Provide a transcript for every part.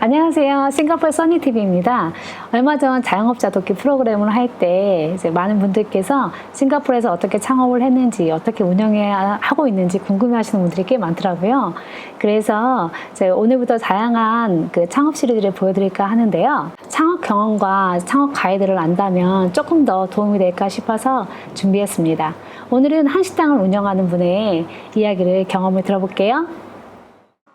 안녕하세요. 싱가포르 써니TV입니다. 얼마 전 자영업자 돕기 프로그램을 할 때 이제 많은 분들께서 싱가포르에서 어떻게 창업을 했는지, 어떻게 운영하고 있는지 궁금해 하시는 분들이 꽤 많더라고요. 그래서 제가 오늘부터 다양한 그 창업 시리즈를 보여드릴까 하는데요. 창업 경험과 창업 가이드를 안다면 조금 더 도움이 될까 싶어서 준비했습니다. 오늘은 한식당을 운영하는 분의 이야기를, 경험을 들어볼게요.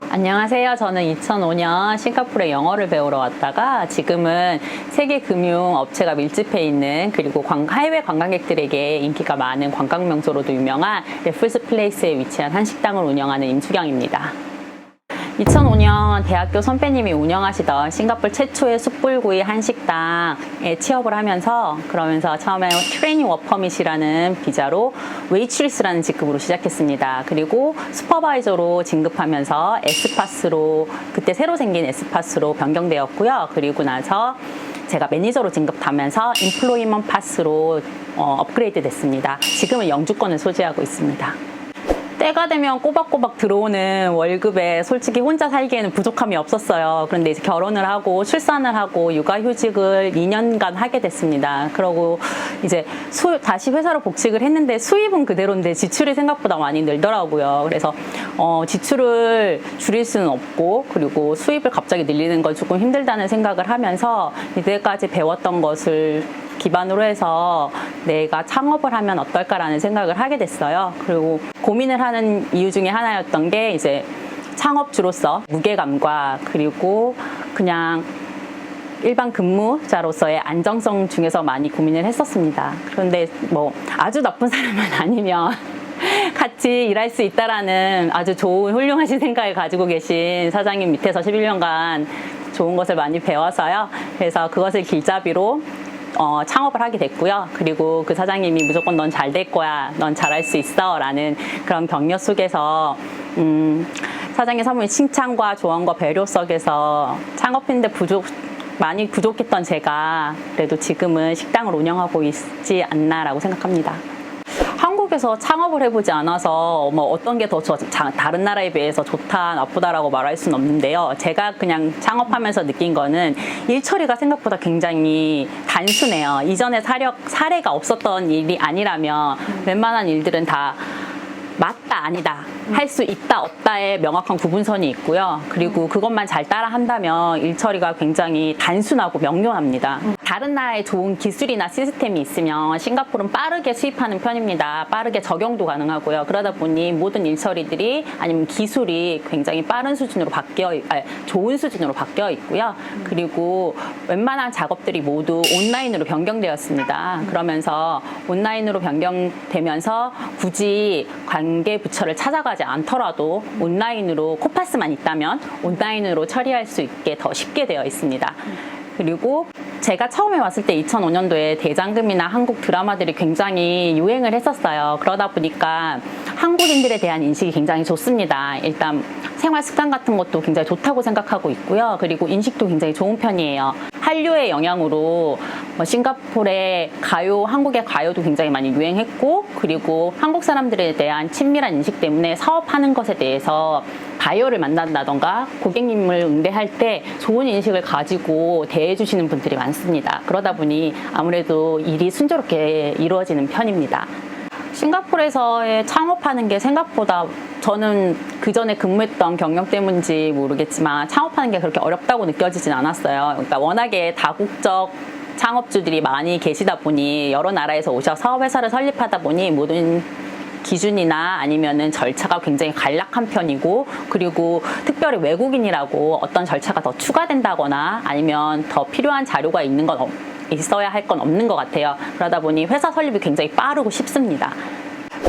안녕하세요. 저는 2005년 싱가포르에 영어를 배우러 왔다가 지금은 세계 금융 업체가 밀집해 있는, 그리고 해외 관광객들에게 인기가 많은 관광 명소로도 유명한 레플스 플레이스에 위치한 한식당을 운영하는 임수경입니다. 2005년 대학교 선배님이 운영하시던 싱가포르 최초의 숯불구이 한식당에 취업을 하면서, 그러면서 처음에 트레이닝 워퍼밋이라는 비자로 웨이트리스라는 직급으로 시작했습니다. 그리고 슈퍼바이저로 진급하면서 S파스로, 그때 새로 생긴 S파스로 변경되었고요. 그리고 나서 제가 매니저로 진급하면서 인플로이먼트 파스로 업그레이드 됐습니다. 지금은 영주권을 소지하고 있습니다. 때가 되면 꼬박꼬박 들어오는 월급에 솔직히 혼자 살기에는 부족함이 없었어요. 그런데 이제 결혼을 하고 출산을 하고 육아휴직을 2년간 하게 됐습니다. 그러고 이제 다시 회사로 복직을 했는데 수입은 그대로인데 지출이 생각보다 많이 늘더라고요. 그래서 지출을 줄일 수는 없고, 그리고 수입을 갑자기 늘리는 건 조금 힘들다는 생각을 하면서 이때까지 배웠던 것을 기반으로 해서 내가 창업을 하면 어떨까라는 생각을 하게 됐어요. 그리고 고민을 하는 이유 중에 하나였던 게 이제 창업주로서 무게감과, 그리고 그냥 일반 근무자로서의 안정성 중에서 많이 고민을 했었습니다. 그런데 뭐 아주 나쁜 사람은 아니면 같이 일할 수 있다라는 아주 좋은 훌륭하신 생각을 가지고 계신 사장님 밑에서 11년간 좋은 것을 많이 배워서요. 그래서 그것을 길잡이로 창업을 하게 됐고요. 그리고 그 사장님이 무조건 넌 잘 될 거야, 넌 잘할 수 있어 라는 그런 격려 속에서 사장님 사모님 칭찬과 조언과 배려 속에서 창업했는데 많이 부족했던 제가 그래도 지금은 식당을 운영하고 있지 않나라고 생각합니다. 한국에서 창업을 해보지 않아서 뭐 어떤 게 더 다른 나라에 비해서 좋다 나쁘다라고 말할 수는 없는데요. 제가 그냥 창업하면서 느낀 거는 일 처리가 생각보다 굉장히 단순해요. 이전에 사례가 없었던 일이 아니라면 웬만한 일들은 다 맞다 아니다, 할 수 있다 없다의 명확한 구분선이 있고요. 그리고 그것만 잘 따라 한다면 일 처리가 굉장히 단순하고 명료합니다. 다른 나라에 좋은 기술이나 시스템이 있으면 싱가포르는 빠르게 수입하는 편입니다. 빠르게 적용도 가능하고요. 그러다 보니 모든 일 처리들이, 아니면 기술이 굉장히 빠른 수준으로 좋은 수준으로 바뀌어 있고요. 그리고 웬만한 작업들이 모두 온라인으로 변경되었습니다. 그러면서 온라인으로 변경되면서 굳이 관계 부처를 찾아가지 않더라도 온라인으로 코파스만 있다면 온라인으로 처리할 수 있게 더 쉽게 되어 있습니다. 그리고 제가 처음에 왔을 때 2005년도에 대장금이나 한국 드라마들이 굉장히 유행을 했었어요. 그러다 보니까 한국인들에 대한 인식이 굉장히 좋습니다. 일단 생활 습관 같은 것도 굉장히 좋다고 생각하고 있고요. 그리고 인식도 굉장히 좋은 편이에요. 한류의 영향으로 싱가포르의 가요, 한국의 가요도 굉장히 많이 유행했고, 그리고 한국 사람들에 대한 친밀한 인식 때문에 사업하는 것에 대해서 바이어를 만난다던가 고객님을 응대할 때 좋은 인식을 가지고 대해주시는 분들이 많습니다. 그러다 보니 아무래도 일이 순조롭게 이루어지는 편입니다. 싱가포르에서의 창업하는 게 생각보다, 저는 그 전에 근무했던 경력 때문인지 모르겠지만 창업하는 게 그렇게 어렵다고 느껴지진 않았어요. 그러니까 워낙에 다국적 창업주들이 많이 계시다 보니, 여러 나라에서 오셔서 사업회사를 설립하다 보니 모든 기준이나 아니면은 절차가 굉장히 간략한 편이고, 그리고 특별히 외국인이라고 어떤 절차가 더 추가된다거나 아니면 더 필요한 자료가 있어야 할 건 없는 것 같아요. 그러다 보니 회사 설립이 굉장히 빠르고 쉽습니다.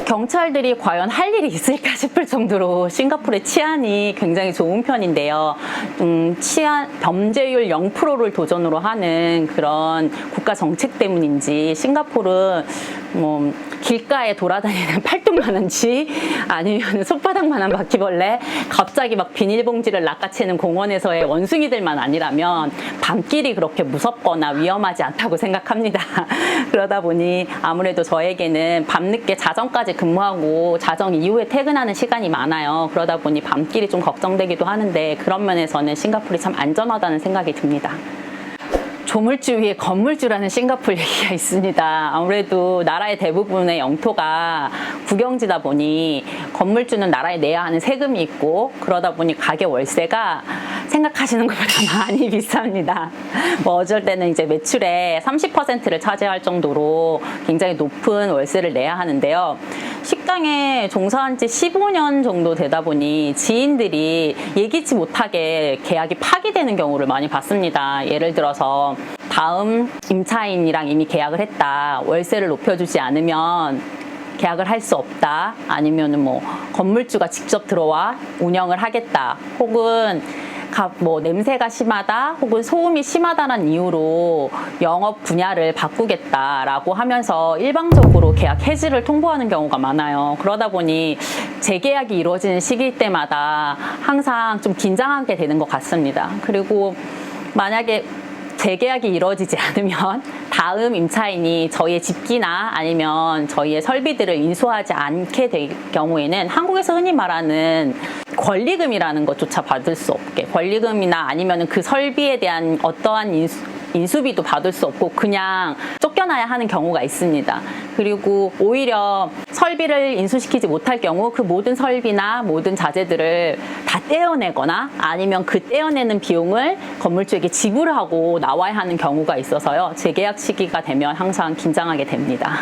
경찰들이 과연 할 일이 있을까 싶을 정도로 싱가포르의 치안이 굉장히 좋은 편인데요. 범죄율 0%를 도전으로 하는 그런 국가 정책 때문인지 싱가포르 뭐 길가에 돌아다니는 팔뚝만한지 아니면 손바닥만한 바퀴벌레, 갑자기 막 비닐봉지를 낚아채는 공원에서의 원숭이들만 아니라면 밤길이 그렇게 무섭거나 위험하지 않다고 생각합니다. 그러다 보니 아무래도 저에게는 밤늦게 자정까지 근무하고 자정 이후에 퇴근하는 시간이 많아요. 그러다 보니 밤길이 좀 걱정되기도 하는데 그런 면에서는 싱가포르이 참 안전하다는 생각이 듭니다. 조물주 위에 건물주라는 싱가포르 얘기가 있습니다. 아무래도 나라의 대부분의 영토가 국영지다 보니 건물주는 나라에 내야 하는 세금이 있고 그러다 보니 가게 월세가 생각하시는 것보다 많이 비쌉니다. 뭐 어쩔 때는 이제 매출의 30%를 차지할 정도로 굉장히 높은 월세를 내야 하는데요. 식당에 종사한 지 15년 정도 되다 보니 지인들이 예기치 못하게 계약이 파기되는 경우를 많이 봤습니다. 예를 들어서 다음 임차인이랑 이미 계약을 했다. 월세를 높여주지 않으면 계약을 할 수 없다. 아니면은 뭐 건물주가 직접 들어와 운영을 하겠다. 혹은 뭐 냄새가 심하다 혹은 소음이 심하다는 이유로 영업 분야를 바꾸겠다라고 하면서 일방적으로 계약 해지를 통보하는 경우가 많아요. 그러다 보니 재계약이 이루어지는 시기 때마다 항상 좀 긴장하게 되는 것 같습니다. 그리고 만약에 재계약이 이루어지지 않으면 다음 임차인이 저희의 집기나 아니면 저희의 설비들을 인수하지 않게 될 경우에는 한국에서 흔히 말하는 권리금이라는 것조차 받을 수 없게, 권리금이나 아니면 그 설비에 대한 어떠한 인수비도 받을 수 없고 그냥 쫓겨나야 하는 경우가 있습니다. 그리고 오히려 설비를 인수시키지 못할 경우 그 모든 설비나 모든 자재들을 다 떼어내거나 아니면 그 떼어내는 비용을 건물주에게 지불하고 나와야 하는 경우가 있어서요. 재계약 시기가 되면 항상 긴장하게 됩니다.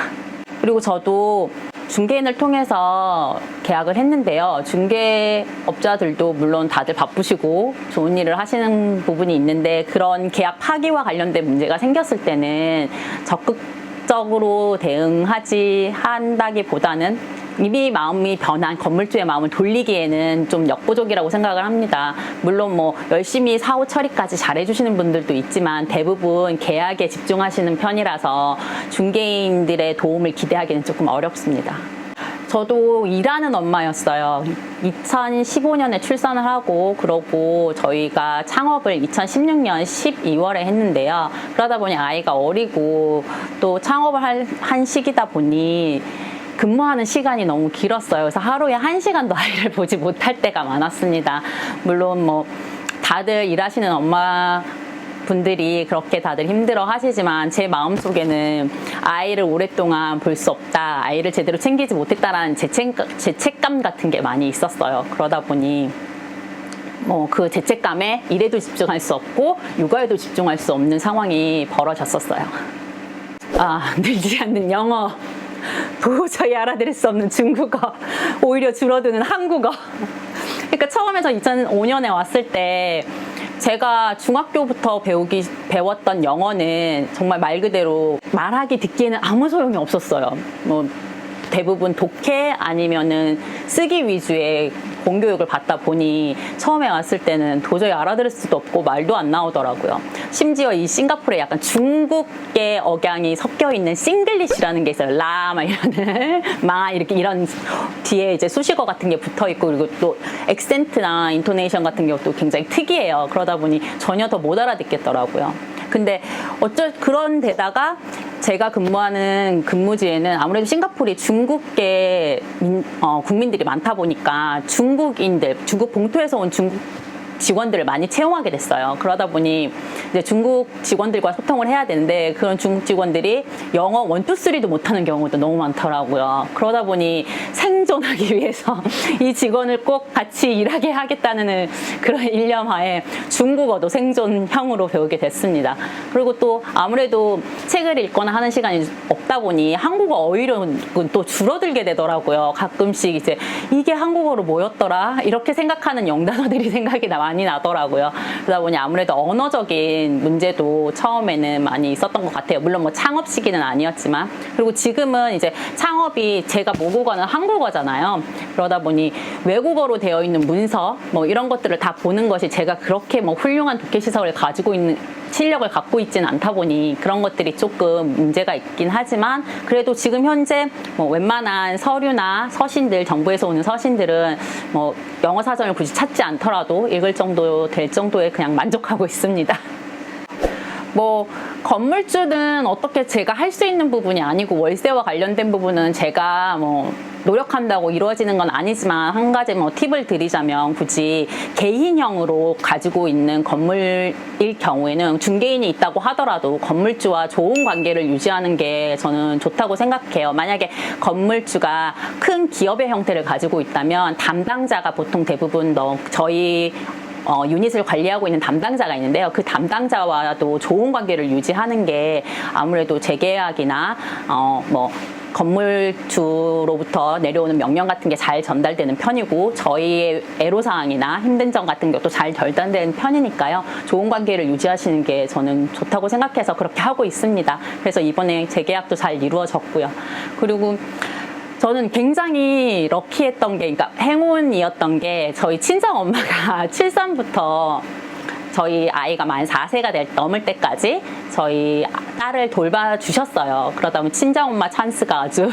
그리고 저도 중개인을 통해서 계약을 했는데요. 중개업자들도 물론 다들 바쁘시고 좋은 일을 하시는 부분이 있는데 그런 계약 파기와 관련된 문제가 생겼을 때는 적극적으로 대응하지 한다기보다는 이미 마음이 변한 건물주의 마음을 돌리기에는 좀 역부족이라고 생각을 합니다. 물론 뭐 열심히 사후 처리까지 잘해주시는 분들도 있지만 대부분 계약에 집중하시는 편이라서 중개인들의 도움을 기대하기는 조금 어렵습니다. 저도 일하는 엄마였어요. 2015년에 출산을 하고 그러고 저희가 창업을 2016년 12월에 했는데요. 그러다 보니 아이가 어리고 또 창업을 한 시기다 보니 근무하는 시간이 너무 길었어요. 그래서 하루에 1시간도 아이를 보지 못할 때가 많았습니다. 물론 뭐 다들 일하시는 엄마 분들이 그렇게 다들 힘들어 하시지만 제 마음속에는 아이를 오랫동안 볼 수 없다, 아이를 제대로 챙기지 못했다라는 죄책감 같은 게 많이 있었어요. 그러다 보니 뭐 그 죄책감에 일에도 집중할 수 없고 육아에도 집중할 수 없는 상황이 벌어졌었어요. 늘지 않는 영어, 도저히 알아들을 수 없는 중국어, 오히려 줄어드는 한국어. 그러니까 처음에 저 2005년에 왔을 때 제가 중학교부터 배웠던 영어는 정말 말 그대로 말하기 듣기에는 아무 소용이 없었어요. 뭐 대부분 독해 아니면은 쓰기 위주의 공교육을 받다 보니 처음에 왔을 때는 도저히 알아들을 수도 없고 말도 안 나오더라고요. 심지어 이 싱가포르에 약간 중국의 억양이 섞여 있는 싱글리시라는 게 있어요. 라, 막 이런, 마, 이렇게 이런 뒤에 이제 수식어 같은 게 붙어 있고 그리고 또 액센트나 인토네이션 같은 것도 굉장히 특이해요. 그러다 보니 전혀 더 못 알아듣겠더라고요. 근데 그런 데다가 제가 근무하는 근무지에는 아무래도 싱가포르이 중국계 국민들이 많다 보니까 중국 본토에서 온 중국 직원들을 많이 채용하게 됐어요. 그러다 보니 이제 중국 직원들과 소통을 해야 되는데 그런 중국 직원들이 영어 1, 2, 3도 못하는 경우도 너무 많더라고요. 그러다 보니 생존하기 위해서 이 직원을 꼭 같이 일하게 하겠다는 그런 일념하에 중국어도 생존형으로 배우게 됐습니다. 그리고 또 아무래도 책을 읽거나 하는 시간이 없다 보니 한국어 어휘력은 또 줄어들게 되더라고요. 가끔씩 이제 이게 한국어로 뭐였더라? 이렇게 생각하는 영단어들이 생각이 많이 나더라고요. 그러다 보니 아무래도 언어적인 문제도 처음에는 많이 있었던 것 같아요. 물론 뭐 창업 시기는 아니었지만. 그리고 지금은 이제 창업이 제가 모국어는 한국어잖아요. 그러다 보니 외국어로 되어 있는 문서 뭐 이런 것들을 다 보는 것이 제가 그렇게 뭐 훌륭한 독해 시설을 가지고 실력을 갖고 있지는 않다 보니 그런 것들이 조금 문제가 있긴 하지만 그래도 지금 현재 뭐 웬만한 서류나 서신들, 정부에서 오는 서신들은 뭐 영어 사전을 굳이 찾지 않더라도 읽을 정도 될 정도에 그냥 만족하고 있습니다. 뭐 건물주는 어떻게 제가 할 수 있는 부분이 아니고 월세와 관련된 부분은 제가 뭐 노력한다고 이루어지는 건 아니지만 한 가지 뭐 팁을 드리자면 굳이 개인형으로 가지고 있는 건물일 경우에는 중개인이 있다고 하더라도 건물주와 좋은 관계를 유지하는 게 저는 좋다고 생각해요. 만약에 건물주가 큰 기업의 형태를 가지고 있다면 담당자가 보통 대부분 저희 유닛을 관리하고 있는 담당자가 있는데요. 그 담당자와도 좋은 관계를 유지하는 게 아무래도 재계약이나 뭐 건물주로부터 내려오는 명령 같은 게 잘 전달되는 편이고 저희의 애로사항이나 힘든 점 같은 것도 잘 전달되는 편이니까요. 좋은 관계를 유지하시는 게 저는 좋다고 생각해서 그렇게 하고 있습니다. 그래서 이번에 재계약도 잘 이루어졌고요. 그리고 저는 굉장히 럭키했던 게, 그러니까 행운이었던 게 저희 친정 엄마가 출산부터 저희 아이가 만 4세가 넘을 때까지 저희 딸을 돌봐주셨어요. 그러다 보면 친정엄마 찬스가 아주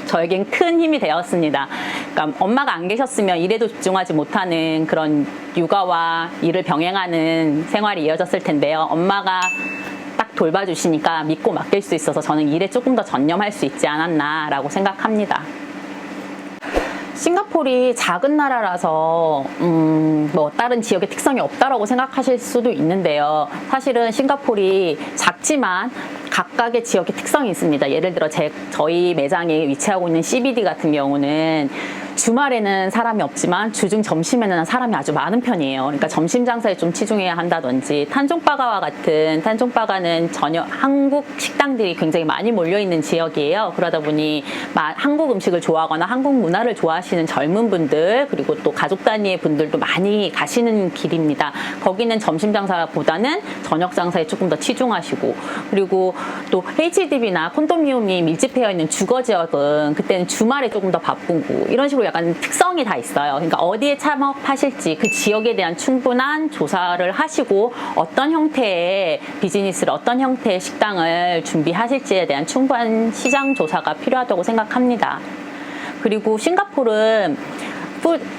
저에겐 큰 힘이 되었습니다. 그러니까 엄마가 안 계셨으면 일에도 집중하지 못하는 그런 육아와 일을 병행하는 생활이 이어졌을 텐데요. 엄마가 딱 돌봐주시니까 믿고 맡길 수 있어서 저는 일에 조금 더 전념할 수 있지 않았나라고 생각합니다. 싱가포르이 작은 나라라서 뭐 다른 지역의 특성이 없다라고 생각하실 수도 있는데요. 사실은 싱가포르이 작지만 각각의 지역의 특성이 있습니다. 예를 들어 저희 매장에 위치하고 있는 CBD 같은 경우는 주말에는 사람이 없지만 주중 점심에는 사람이 아주 많은 편이에요. 그러니까 점심 장사에 좀 치중해야 한다든지 탄종바가와 같은 탄종바가는 전혀 한국 식당들이 굉장히 많이 몰려있는 지역이에요. 그러다 보니 한국 음식을 좋아하거나 한국 문화를 좋아하시는 젊은 분들 그리고 또 가족 단위의 분들도 많이 가시는 길입니다. 거기는 점심 장사보다는 저녁 장사에 조금 더 치중하시고 그리고 또 HDB나 콘도미움이 밀집되어 있는 주거 지역은 그때는 주말에 조금 더 바쁘고 이런 식으로 약간 특성이 다 있어요. 그러니까 어디에 창업하실지 그 지역에 대한 충분한 조사를 하시고 어떤 형태의 비즈니스를 어떤 형태의 식당을 준비하실지에 대한 충분한 시장 조사가 필요하다고 생각합니다. 그리고 싱가포르는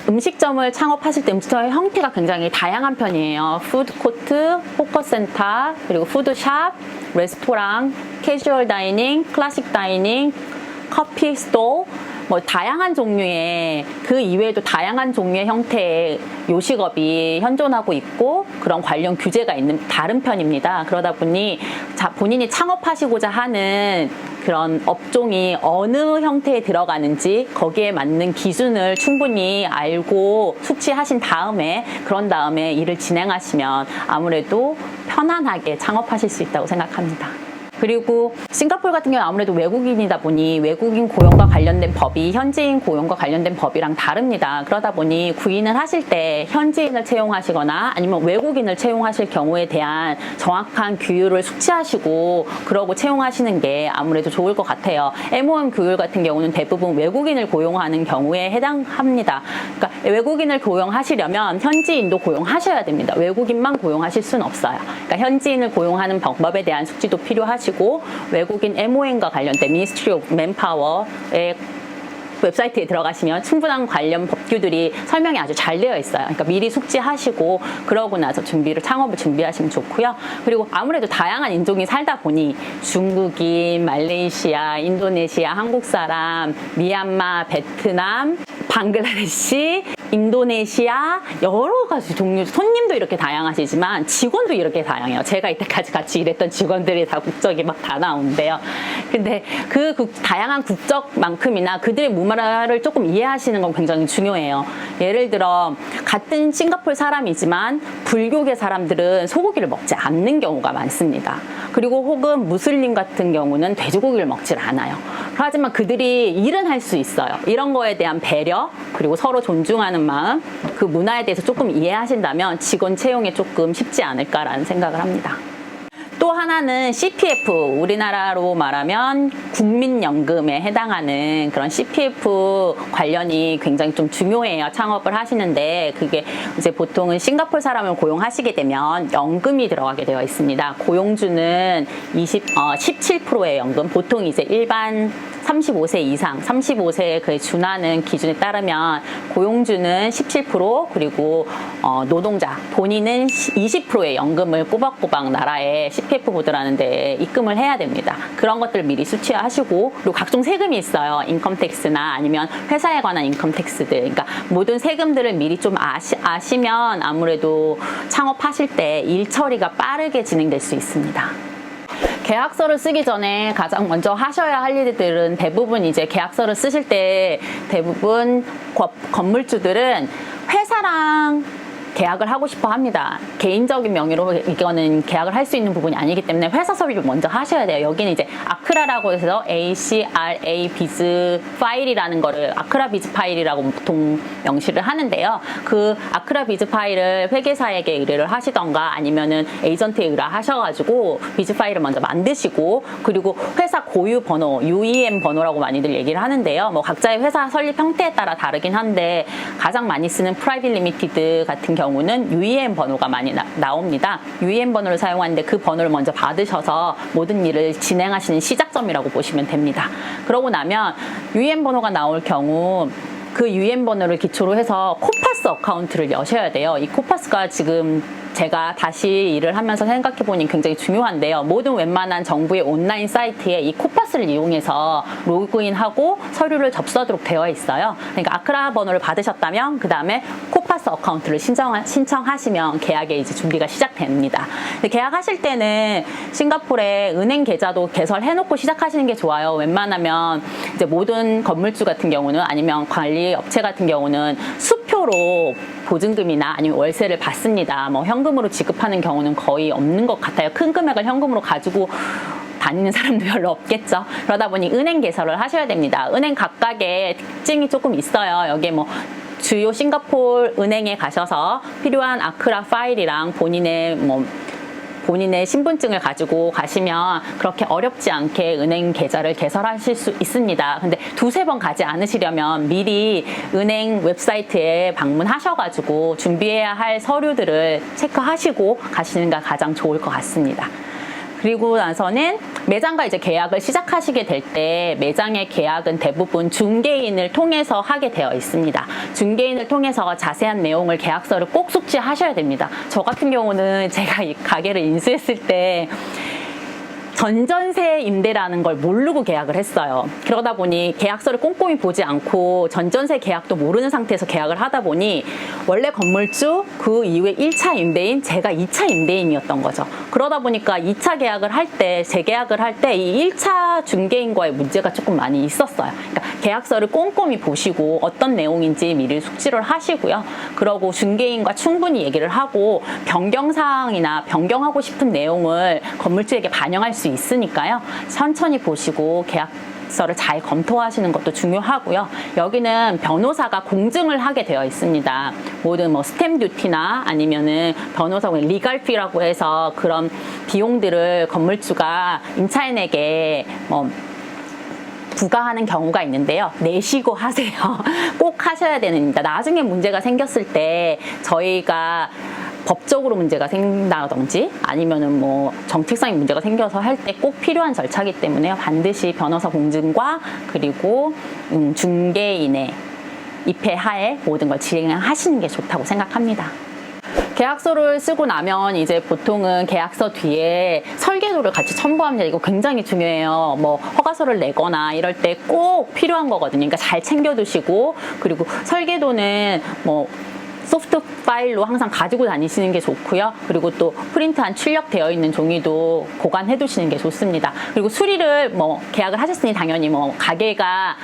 음식점을 창업하실 때 음식점의 형태가 굉장히 다양한 편이에요. 푸드코트, 호커센터, 그리고 푸드샵, 레스토랑, 캐주얼 다이닝, 클래식 다이닝, 커피 스토어 뭐 다양한 종류의 그 이외에도 다양한 종류의 형태의 요식업이 현존하고 있고 그런 관련 규제가 있는 다른 편입니다. 그러다 보니 본인이 창업하시고자 하는 그런 업종이 어느 형태에 들어가는지 거기에 맞는 기준을 충분히 알고 숙지하신 다음에 그런 다음에 일을 진행하시면 아무래도 편안하게 창업하실 수 있다고 생각합니다. 그리고 싱가포르 같은 경우는 아무래도 외국인이다 보니 외국인 고용과 관련된 법이 현지인 고용과 관련된 법이랑 다릅니다. 그러다 보니 구인을 하실 때 현지인을 채용하시거나 아니면 외국인을 채용하실 경우에 대한 정확한 규율을 숙지하시고 그러고 채용하시는 게 아무래도 좋을 것 같아요. MOM 규율 같은 경우는 대부분 외국인을 고용하는 경우에 해당합니다. 그러니까 외국인을 고용하시려면 현지인도 고용하셔야 됩니다. 외국인만 고용하실 수는 없어요. 그러니까 현지인을 고용하는 방법에 대한 숙지도 필요하시고 외국인 MOM과 관련된 Ministry of Manpower의 웹사이트에 들어가시면 충분한 관련 법규들이 설명이 아주 잘 되어 있어요. 그러니까 미리 숙지하시고 그러고 나서 창업을 준비하시면 좋고요. 그리고 아무래도 다양한 인종이 살다 보니 중국인, 말레이시아, 인도네시아, 한국 사람, 미얀마, 베트남, 방글라데시, 인도네시아 여러 가지 종류 손님도 이렇게 다양하시지만 직원도 이렇게 다양해요. 제가 이때까지 같이 일했던 직원들이 다 국적이 막 다 나오는데요. 근데 그 다양한 국적만큼이나 그들의 문화를 조금 이해하시는 건 굉장히 중요해요. 예를 들어 같은 싱가포르 사람이지만 불교계 사람들은 소고기를 먹지 않는 경우가 많습니다. 그리고 혹은 무슬림 같은 경우는 돼지고기를 먹질 않아요. 하지만 그들이 일은 할 수 있어요. 이런 거에 대한 배려 그리고 서로 존중하는 마음 그 문화에 대해서 조금 이해하신다면 직원 채용에 조금 쉽지 않을까라는 생각을 합니다. 또 또 하나는 CPF, 우리나라로 말하면 국민연금에 해당하는 그런 CPF 관련이 굉장히 좀 중요해요. 창업을 하시는데 그게 이제 보통은 싱가포르 사람을 고용하시게 되면 연금이 들어가게 되어 있습니다. 고용주는 17%의 연금, 보통 이제 일반 35세 이상, 35세에 그 준하는 기준에 따르면 고용주는 17% 그리고 노동자 본인은 20%의 연금을 꼬박꼬박 나라에 CPF 보드라는 데에 입금을 해야 됩니다. 그런 것들 미리 수취하시고 그리고 각종 세금이 있어요. 인컴택스나 아니면 회사에 관한 인컴택스들. 그러니까 모든 세금들을 미리 좀 아시면 아무래도 창업하실 때 일 처리가 빠르게 진행될 수 있습니다. 계약서를 쓰기 전에 가장 먼저 하셔야 할 일들은 대부분 이제 계약서를 쓰실 때 대부분 건물주들은 회사랑 계약을 하고 싶어 합니다. 개인적인 명의로 이거는 계약을 할 수 있는 부분이 아니기 때문에 회사 서류를 먼저 하셔야 돼요. 여기는 이제 아크라라고 해서 ACRA 비즈 파일이라는 거를 아크라 비즈 파일이라고 보통 명시를 하는데요. 그 아크라 비즈 파일을 회계사에게 의뢰를 하시던가 아니면은 에이전트에 의뢰하셔가지고 비즈 파일을 먼저 만드시고 그리고 회사 고유 번호 UEM 번호라고 많이들 얘기를 하는데요. 뭐 각자의 회사 설립 형태에 따라 다르긴 한데 가장 많이 쓰는 프라이빗 리미티드 같은 경우는 UEM 번호가 많이 나옵니다. UEM 번호를 사용하는데 그 번호를 먼저 받으셔서 모든 일을 진행하시는 시작점이라고 보시면 됩니다. 그러고 나면 UEM 번호가 나올 경우 그 UEM 번호를 기초로 해서 코파스 어카운트를 여셔야 돼요. 이 코파스가 지금 제가 다시 일을 하면서 생각해보니 굉장히 중요한데요. 모든 웬만한 정부의 온라인 사이트에 이 코파스를 이용해서 로그인하고 서류를 접수하도록 되어 있어요. 그러니까 아크라 번호를 받으셨다면 그 다음에 코파스 어카운트를 신청하시면 계약의 이제 준비가 시작됩니다. 계약하실 때는 싱가포르에 은행 계좌도 개설해놓고 시작하시는 게 좋아요. 웬만하면 이제 모든 건물주 같은 경우는 아니면 관리 업체 같은 경우는 수표로 보증금이나 아니면 월세를 받습니다. 뭐 현금으로 지급하는 경우는 거의 없는 것 같아요. 큰 금액을 현금으로 가지고 다니는 사람도 별로 없겠죠. 그러다 보니 은행 개설을 하셔야 됩니다. 은행 각각의 특징이 조금 있어요. 여기에 뭐 주요 싱가포르 은행에 가셔서 필요한 아크라 파일이랑 본인의 신분증을 가지고 가시면 그렇게 어렵지 않게 은행 계좌를 개설하실 수 있습니다. 근데 두세 번 가지 않으시려면 미리 은행 웹사이트에 방문하셔가지고 준비해야 할 서류들을 체크하시고 가시는 게 가장 좋을 것 같습니다. 그리고 나서는 매장과 이제 계약을 시작하시게 될 때 매장의 계약은 대부분 중개인을 통해서 하게 되어 있습니다. 중개인을 통해서 자세한 내용을 계약서를 꼭 숙지하셔야 됩니다. 저 같은 경우는 제가 이 가게를 인수했을 때 전전세 임대라는 걸 모르고 계약을 했어요. 그러다 보니 계약서를 꼼꼼히 보지 않고 전전세 계약도 모르는 상태에서 계약을 하다 보니 원래 건물주 그 이후에 1차 임대인 제가 2차 임대인이었던 거죠. 그러다 보니까 2차 계약을 할 때 재계약을 할 때 이 1차 중개인과의 문제가 조금 많이 있었어요. 그러니까 계약서를 꼼꼼히 보시고 어떤 내용인지 미리 숙지를 하시고요. 그러고 중개인과 충분히 얘기를 하고 변경사항이나 변경하고 싶은 내용을 건물주에게 반영할 수 있으니까요. 천천히 보시고 계약서를 잘 검토하시는 것도 중요하고요. 여기는 변호사가 공증을 하게 되어 있습니다. 모든 뭐 스탬 듀티나 아니면은 변호사 리갈피라고 해서 그런 비용들을 건물주가 임차인에게 부과하는 경우가 있는데요. 내시고 하세요. 꼭 하셔야 됩니다. 나중에 문제가 생겼을 때 저희가 법적으로 문제가 생긴다든지 아니면은 뭐 정책상의 문제가 생겨서 할 때 꼭 필요한 절차이기 때문에 반드시 변호사 공증과 그리고 중개인의 입회하에 모든 걸 진행하시는 게 좋다고 생각합니다. 계약서를 쓰고 나면 이제 보통은 계약서 뒤에 설계도를 같이 첨부합니다. 이거 굉장히 중요해요. 뭐 허가서를 내거나 이럴 때 꼭 필요한 거거든요. 그러니까 잘 챙겨두시고 그리고 설계도는 뭐 소프트 파일로 항상 가지고 다니시는 게 좋고요. 그리고 또 프린트한 출력되어 있는 종이도 보관해 두시는 게 좋습니다. 그리고 수리를 계약을 하셨으니 당연히 가게가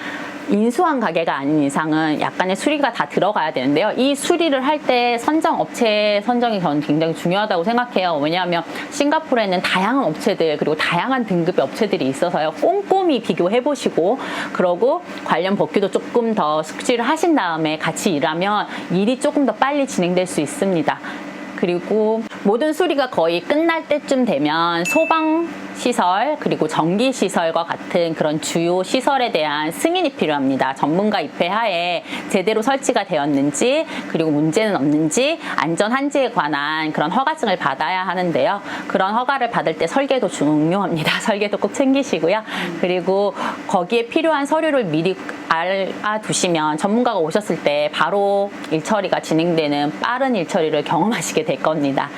인수한 가게가 아닌 이상은 약간의 수리가 다 들어가야 되는데요. 이 수리를 할 때 업체 선정이 저는 굉장히 중요하다고 생각해요. 왜냐하면 싱가포르에는 다양한 업체들 그리고 다양한 등급의 업체들이 있어서요. 꼼꼼히 비교해 보시고 그러고 관련 법규도 조금 더 숙지를 하신 다음에 같이 일하면 일이 조금 더 빨리 진행될 수 있습니다. 그리고 모든 수리가 거의 끝날 때쯤 되면 소방 시설 그리고 전기 시설과 같은 그런 주요 시설에 대한 승인이 필요합니다. 전문가 입회하에 제대로 설치가 되었는지 그리고 문제는 없는지 안전 한지에 관한 그런 허가증을 받아야 하는데요. 그런 허가를 받을 때 설계도 중요합니다. 설계도 꼭 챙기시고요. 그리고 거기에 필요한 서류를 미리 알아두시면 전문가가 오셨을 때 바로 일처리가 진행되는 빠른 일처리를 경험하시게 될 겁니다.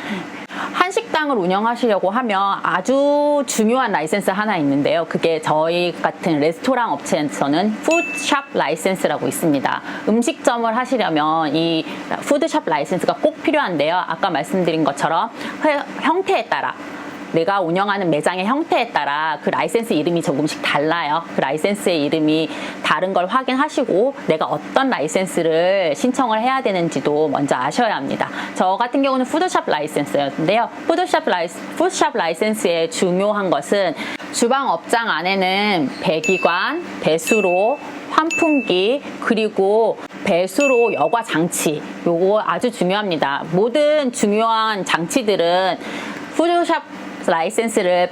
한식당을 운영하시려고 하면 아주 중요한 라이센스 하나 있는데요. 그게 저희 같은 레스토랑 업체에서는 푸드샵 라이센스라고 있습니다. 음식점을 하시려면 이 푸드샵 라이센스가 꼭 필요한데요. 아까 말씀드린 것처럼 형태에 따라 내가 운영하는 매장의 형태에 따라 그 라이센스 이름이 조금씩 달라요. 그 라이센스의 이름이 다른 걸 확인하시고 내가 어떤 라이센스를 신청을 해야 되는지도 먼저 아셔야 합니다. 저 같은 경우는 푸드샵 라이센스였는데요. 푸드샵 라이센스의 중요한 것은 주방 업장 안에는 배기관, 배수로, 환풍기, 그리고 배수로 여과 장치, 요거 아주 중요합니다. 모든 중요한 장치들은 푸드샵 라이센스를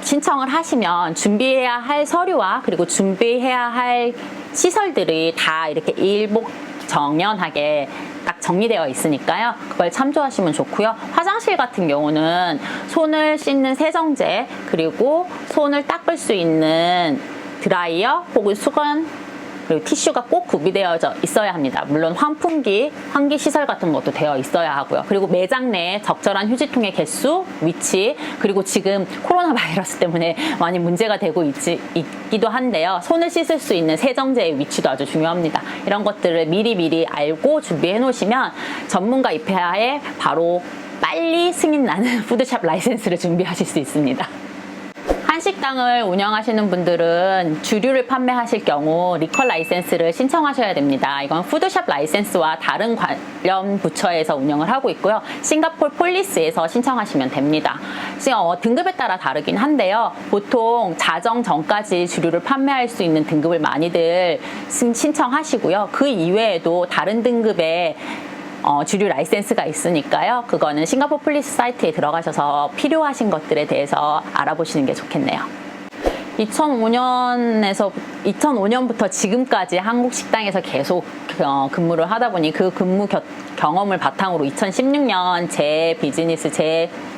신청을 하시면 준비해야 할 서류와 그리고 준비해야 할 시설들이 다 이렇게 일목정연하게 딱 정리되어 있으니까요. 그걸 참조하시면 좋고요. 화장실 같은 경우는 손을 씻는 세정제 그리고 손을 닦을 수 있는 드라이어 혹은 수건 그리고 티슈가 꼭 구비되어져 있어야 합니다. 물론 환풍기, 환기 시설 같은 것도 되어 있어야 하고요. 그리고 매장 내에 적절한 휴지통의 개수, 위치, 그리고 지금 코로나 바이러스 때문에 많이 문제가 되고 있기도 한데요. 손을 씻을 수 있는 세정제의 위치도 아주 중요합니다. 이런 것들을 미리 알고 준비해 놓으시면 전문가 입회하에 바로 빨리 승인 나는 푸드샵 라이센스를 준비하실 수 있습니다. 한식당을 운영하시는 분들은 주류를 판매하실 경우 리컬 라이센스를 신청하셔야 됩니다. 이건 푸드샵 라이센스와 다른 관련 부처에서 운영을 하고 있고요. 싱가포르 폴리스에서 신청하시면 됩니다. 등급에 따라 다르긴 한데요. 보통 자정 전까지 주류를 판매할 수 있는 등급을 많이들 신청하시고요. 그 이외에도 다른 등급의 주류 라이센스가 있으니까요. 그거는 싱가포르 폴리스 사이트에 들어가셔서 필요하신 것들에 대해서 알아보시는 게 좋겠네요. 2005년부터 지금까지 한국 식당에서 계속 근무를 하다 보니 그 근무 경험을 바탕으로 2016년 제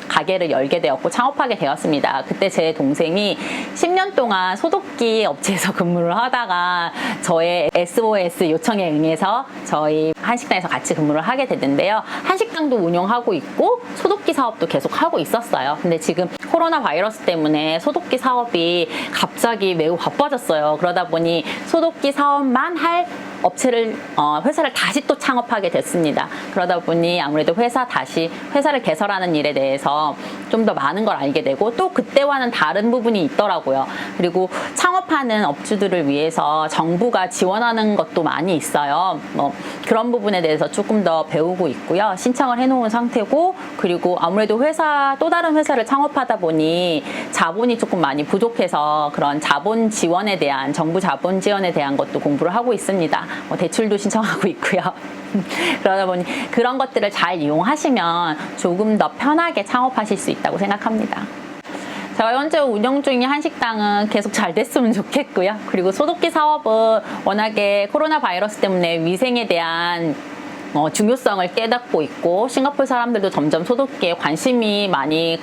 가게를 열게 되었고 창업하게 되었습니다. 그때 제 동생이 10년 동안 소독기 업체에서 근무를 하다가 저의 SOS 요청에 응해서 저희 한식당에서 같이 근무를 하게 됐는데요. 한식당도 운영하고 있고 소독기 사업도 계속 하고 있었어요. 근데 지금 코로나 바이러스 때문에 소독기 사업이 갑자기 매우 바빠졌어요. 그러다 보니 소독기 사업만 할 회사를 다시 또 창업하게 됐습니다. 그러다 보니 아무래도 회사를 개설하는 일에 대해서 좀 더 많은 걸 알게 되고 또 그때와는 다른 부분이 있더라고요. 그리고 창업하는 업주들을 위해서 정부가 지원하는 것도 많이 있어요. 그런 부분에 대해서 조금 더 배우고 있고요. 신청을 해놓은 상태고 그리고 아무래도 또 다른 회사를 창업하다 보니 자본이 조금 많이 부족해서 그런 정부 자본 지원에 대한 것도 공부를 하고 있습니다. 대출도 신청하고 있고요. 그러다 보니 그런 것들을 잘 이용하시면 조금 더 편하게 창업하실 수 있다고 생각합니다. 제가 현재 운영 중인 한식당은 계속 잘 됐으면 좋겠고요. 그리고 소독기 사업은 워낙에 코로나 바이러스 때문에 위생에 대한 중요성을 깨닫고 있고 싱가포르 사람들도 점점 소독기에 관심을 많이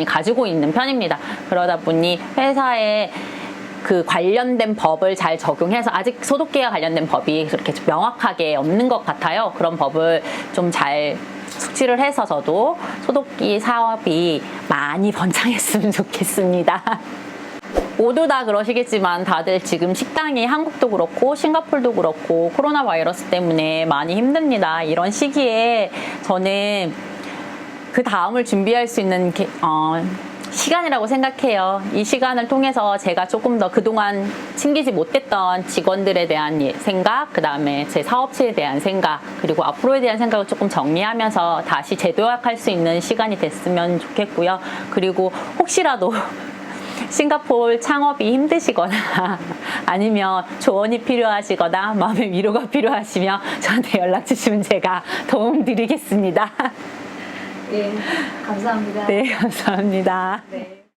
가지고 있는 편입니다. 그러다 보니 회사에 그 관련된 법을 잘 적용해서 아직 소독기와 관련된 법이 그렇게 명확하게 없는 것 같아요. 그런 법을 좀 잘 숙지를 해서 저도 소독기 사업이 많이 번창했으면 좋겠습니다. 모두 다 그러시겠지만 다들 지금 식당이 한국도 그렇고 싱가포르도 그렇고 코로나 바이러스 때문에 많이 힘듭니다. 이런 시기에 저는 그 다음을 준비할 수 있는 시간이라고 생각해요. 이 시간을 통해서 제가 조금 더 그동안 챙기지 못했던 직원들에 대한 생각, 그 다음에 제 사업체에 대한 생각, 그리고 앞으로에 대한 생각을 조금 정리하면서 다시 재도약할 수 있는 시간이 됐으면 좋겠고요. 그리고 혹시라도 싱가포르 창업이 힘드시거나 아니면 조언이 필요하시거나 마음의 위로가 필요하시면 저한테 연락 주시면 제가 도움 드리겠습니다. 네, 감사합니다. 네, 감사합니다. 네.